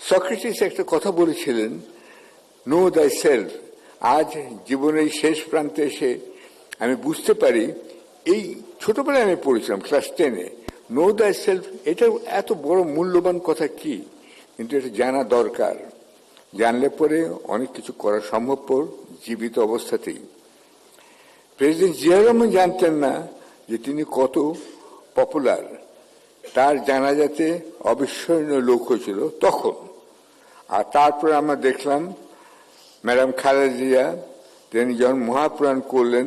Socrates একটা কথা বলেছিলেন, নো দাই সেলফ। আজ জীবনের শেষ প্রান্তে এসে আমি বুঝতে পারি, এই ছোটবেলায় আমি পড়েছিলাম ক্লাস 10-এ, নো দাই সেলফ, এটা এত বড় মূল্যবান কথা কি, কিন্তু এটা জানা দরকার। জানলে পরে অনেক কিছু করা সম্ভবপর জীবিত অবস্থাতেই। প্রেসিডেন্ট জিয়া রহমান জানতেন না যে তিনি কত পপুলার। তার জানাজাতে অবিস্মরণীয় লোক হয়েছিল তখন। আর তারপরে আমরা দেখলাম ম্যাডাম খালেদা জিয়া, তিনি যখন মহাপ্রাণ করলেন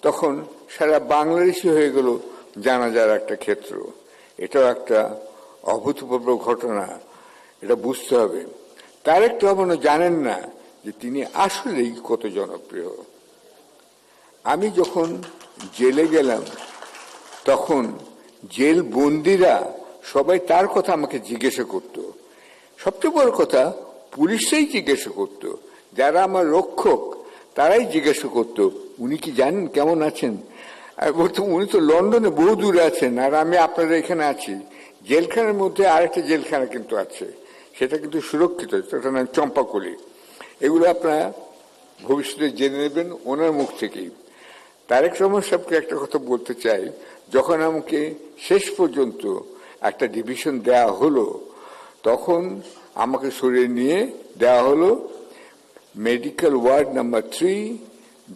তখন সারা বাংলাদেশই হয়ে গেল জানাজার একটা ক্ষেত্র। এটাও একটা অভূতপূর্ব ঘটনা, এটা বুঝতে হবে। তারেক রহমানও জানেন না যে তিনি আসলেই কত জনপ্রিয়। আমি যখন জেলে গেলাম তখন জেল বন্দিরা সবাই তার কথা আমাকে জিজ্ঞাসা করত। সবচেয়ে বড় কথা, পুলিশরাই জিজ্ঞাসা করত, যারা আমার রক্ষক তারাই জিজ্ঞাসা করত, উনি কি জানেন কেমন আছেন। বলতো উনি তো লন্ডনে বহু দূরে আছেন, আর আমি আপনাদের এখানে আছি। জেলখানার মধ্যে আরেকটা জেলখানা কিন্তু আছে, সেটা কিন্তু সুরক্ষিত, সেটার নাম চম্পাকলি। এগুলো আপনারা ভবিষ্যতে জেনে নেবেন ওনার মুখ থেকেই। তারেক রহমান সাহেবকে একটা কথা বলতে চাই, যখন আমাকে শেষ পর্যন্ত একটা ডিভিশন দেয়া হলো তখন আমাকে সরিয়ে নিয়ে দেওয়া হলো medical ward number 3,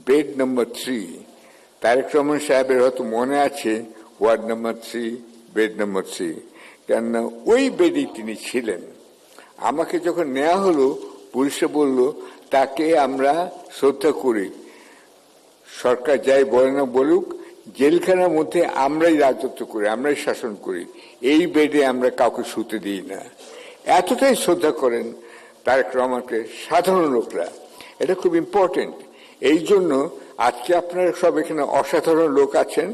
bed number 3। Tarique Rahman সাহেবের হয়তো মনে আছে ওয়ার্ড নাম্বার 3, বেড নাম্বার 3, কেননা ওই বেডেই তিনি ছিলেন। আমাকে যখন নেওয়া হলো, পুলিশে বলল তাকে আমরা শ্রদ্ধা করি, সরকার যাই বলে না বলুক, জেলখানার মধ্যে আমরাই রাজত্ব করি, আমরাই শাসন করি, এই বেডে আমরা কাউকে শুতে দিই না। এতটাই শ্রদ্ধা করেন তারেক রহমানকে সাধারণ লোকরা। এটা খুব ইম্পর্টেন্ট। এই জন্য আজকে আপনারা সব এখানে অসাধারণ লোক আছেন,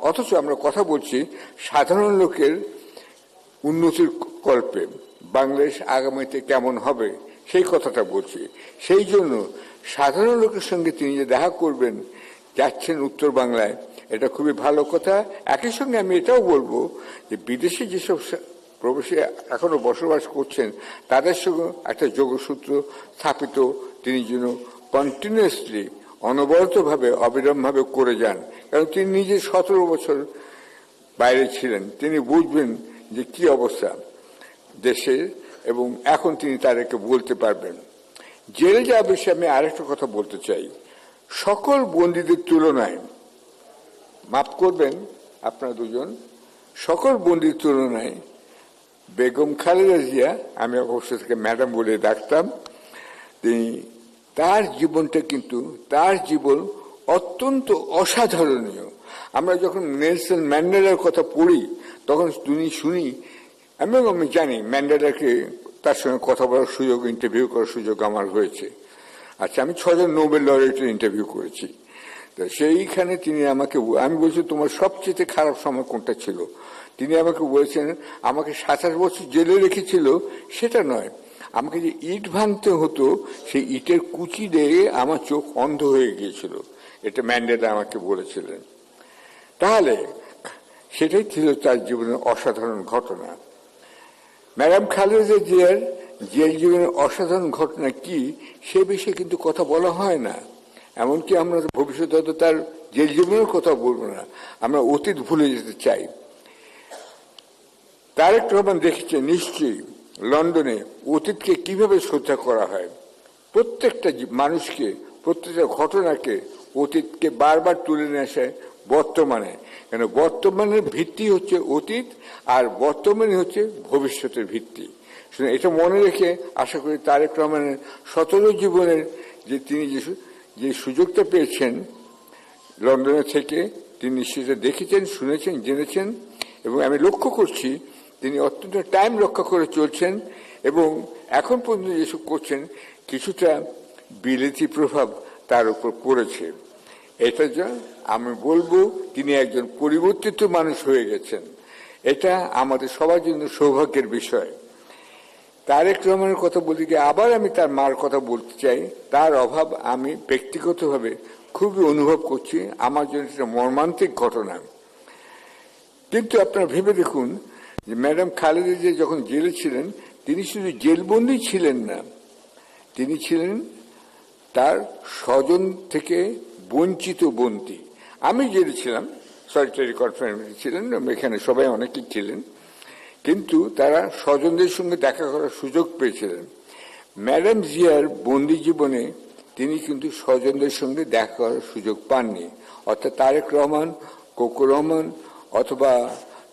অথচ আমরা কথা বলছি সাধারণ লোকের উন্নতির কল্পে, বাংলাদেশ আগামীতে কেমন হবে সেই কথাটা বলছি। সেই জন্য সাধারণ লোকের সঙ্গে তিনি যে দেখা করবেন, যাচ্ছেন উত্তর বাংলায়, এটা খুবই ভালো কথা। একই সঙ্গে আমি এটাও বলবো যে বিদেশে যেসব প্রবাসী এখনো বসবাস করছেন তাদের সঙ্গে একটা যোগসূত্র স্থাপিত তিনি যেন কন্টিনিউয়াসলি, অনবরতভাবে, অবিরামভাবে করে যান। কারণ তিনি নিজে 17 বছর বাইরে ছিলেন, তিনি বুঝবেন যে কি অবস্থা দেশের, এবং এখন তিনি তাদেরকে বলতে পারবেন। জেলে যাওয়ার বিষয়ে আমি আরেকটা কথা বলতে চাই। সকল বন্দীদের তুলনায়, মাফ করবেন আপনারা দুজন, সকল বন্দীর তুলনায় বেগম খালেদা জিয়া, আমি অবশ্য থেকে ম্যাডাম বলে ডাকতাম, তিনি তার জীবনটা কিন্তু, তার জীবন অত্যন্ত অসাধারণীয়। আমরা যখন নেলসন ম্যান্ডেলার কথা পড়ি তখন শুনি, আমি জানি ম্যান্ডেলাকে, তার সঙ্গে কথা বলার সুযোগ, ইন্টারভিউ করার সুযোগ আমার হয়েছে। আচ্ছা, আমি 6 জন নোবেল লরেটের ইন্টারভিউ করেছি। তো সেইখানে তিনি আমাকে, আমি বলছি তোমার সবচেয়ে খারাপ সময় কোনটা ছিল, তিনি আমাকে বলেছেন আমাকে 27 বছর জেলে রেখেছিল সেটা নয়, আমাকে যে ইট ভাঙতে হতো সেই ইটের কুচি দিয়ে আমার চোখ অন্ধ হয়ে গিয়েছিল। এটা ম্যান্ডেলা আমাকে বলেছিলেন। তাহলে সেটাই ছিল তার জীবনের অসাধারণ ঘটনা। ম্যাডাম খালেদা জিয়ার জেল জীবনের অসাধারণ ঘটনা কি সে বিষয়ে কিন্তু কথা বলা হয় না। এমনকি আমরা ভবিষ্যতে তার জেল জীবনের কথা বলবো না, আমরা অতীত ভুলে যেতে চাই। তারেক রহমান দেখেছে নিশ্চয়ই লন্ডনে অতীতকে কিভাবে শ্রদ্ধা করা হয়। প্রত্যেকটা মানুষকে, প্রত্যেকটা ঘটনাকে, অতীতকে বারবার তুলে নিয়ে আসে বর্তমানে, কেন বর্তমানের ভিত্তি হচ্ছে অতীত, আর বর্তমানে হচ্ছে ভবিষ্যতের ভিত্তি। এটা মনে রেখে আশা করি তারেক রহমানের 17 জীবনের যে তিনি যে সুযোগটা পেয়েছেন লন্ডনে থেকে, তিনি সেটা দেখেছেন, শুনেছেন, জেনেছেন, এবং আমি লক্ষ্য করছি তিনি অত্যন্ত টাইম রক্ষা করে চলছেন, এবং এখন পর্যন্ত যেসব করছেন কিছুটা বিলেতি প্রভাব তার উপর পড়েছে। এটা যা আমি বলবো, তিনি একজন পরিবর্তিত মানুষ হয়ে গেছেন। এটা আমাদের সবার জন্য সৌভাগ্যের বিষয়। তারেক রহমানের কথা বলতে গিয়ে আবার আমি তার মার কথা বলতে চাই। তার অভাব আমি ব্যক্তিগতভাবে খুবই অনুভব করছি, আমার জন্য এটা মর্মান্তিক ঘটনা। কিন্তু আপনারা ভেবে দেখুন যে ম্যাডাম খালেদা জিয়া যখন জেলে ছিলেন তিনি শুধু জেলবন্দী ছিলেন না, তিনি ছিলেন তার স্বজন থেকে বঞ্চিত বন্দী। আমি জেলে ছিলাম, সলিটারি কনফাইনমেন্টে ছিলেন, এখানে সবাই অনেকেই ছিলেন, কিন্তু তারা স্বজনদের সঙ্গে দেখা করার সুযোগ পেয়েছিলেন। ম্যাডাম জিয়ার বন্দী জীবনে তিনি কিন্তু স্বজনদের সঙ্গে দেখা করার সুযোগ পাননি, অর্থাৎ তারেক রহমান, কোকো রহমান অথবা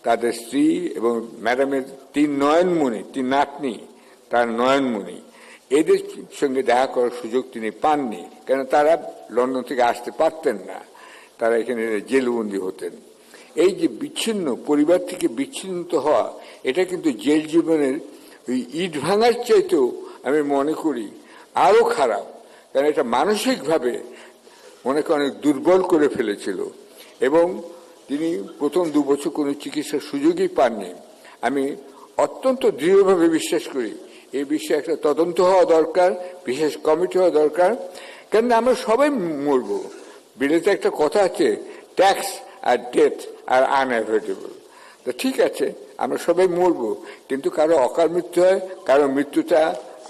তাদের স্ত্রী এবং ম্যাডামের তিন নয়নমণি, তিন নাতনি, তার নয়নমণি, এদের সঙ্গে দেখা করার সুযোগ তিনি পাননি, কেন তারা লন্ডন থেকে আসতে পারতেন না, তারা এখানে জেলবন্দী হতেন। এই যে বিচ্ছিন্ন, পরিবার থেকে বিচ্ছিন্ন হওয়া, এটা কিন্তু জেল জীবনের ওই ইট ভাঙার চাইতেও আমি মনে করি আরো খারাপ, কারণ এটা মানসিকভাবে অনেকে অনেক দুর্বল করে ফেলেছিল এবং তিনি প্রথম 2 বছর কোনো চিকিৎসার সুযোগই পাননি। আমি অত্যন্ত দৃঢ়ভাবে বিশ্বাস করি এই বিষয়ে একটা তদন্ত হওয়া দরকার, বিশেষ কমিটি হওয়া দরকার, কেন আমরা সবাই মরব। বিলেতে একটা কথা আছে, ট্যাক্স আর ডেথ আর আনঅ্যাভয়েডেবল। তো ঠিক আছে, আমরা সবাই মরব, কিন্তু কারো অকাল মৃত্যু হয়, কারো মৃত্যুটা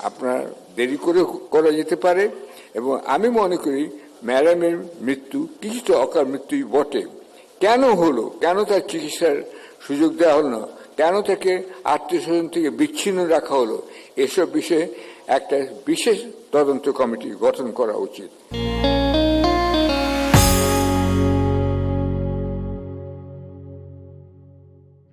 আপনার দেরি করে করা যেতে পারে। এবং আমি মনে করি ম্যাডামের মৃত্যু কিছুটা অকাল মৃত্যুই বটে। কেন হলো, কেন তার চিকিৎসার সুযোগ দেওয়া হলো না, কেন তাকে আত্মীয় স্বজন থেকে বিচ্ছিন্ন রাখা হলো, এসব বিষয়ে একটা বিশেষ তদন্ত কমিটি গঠন করা উচিত।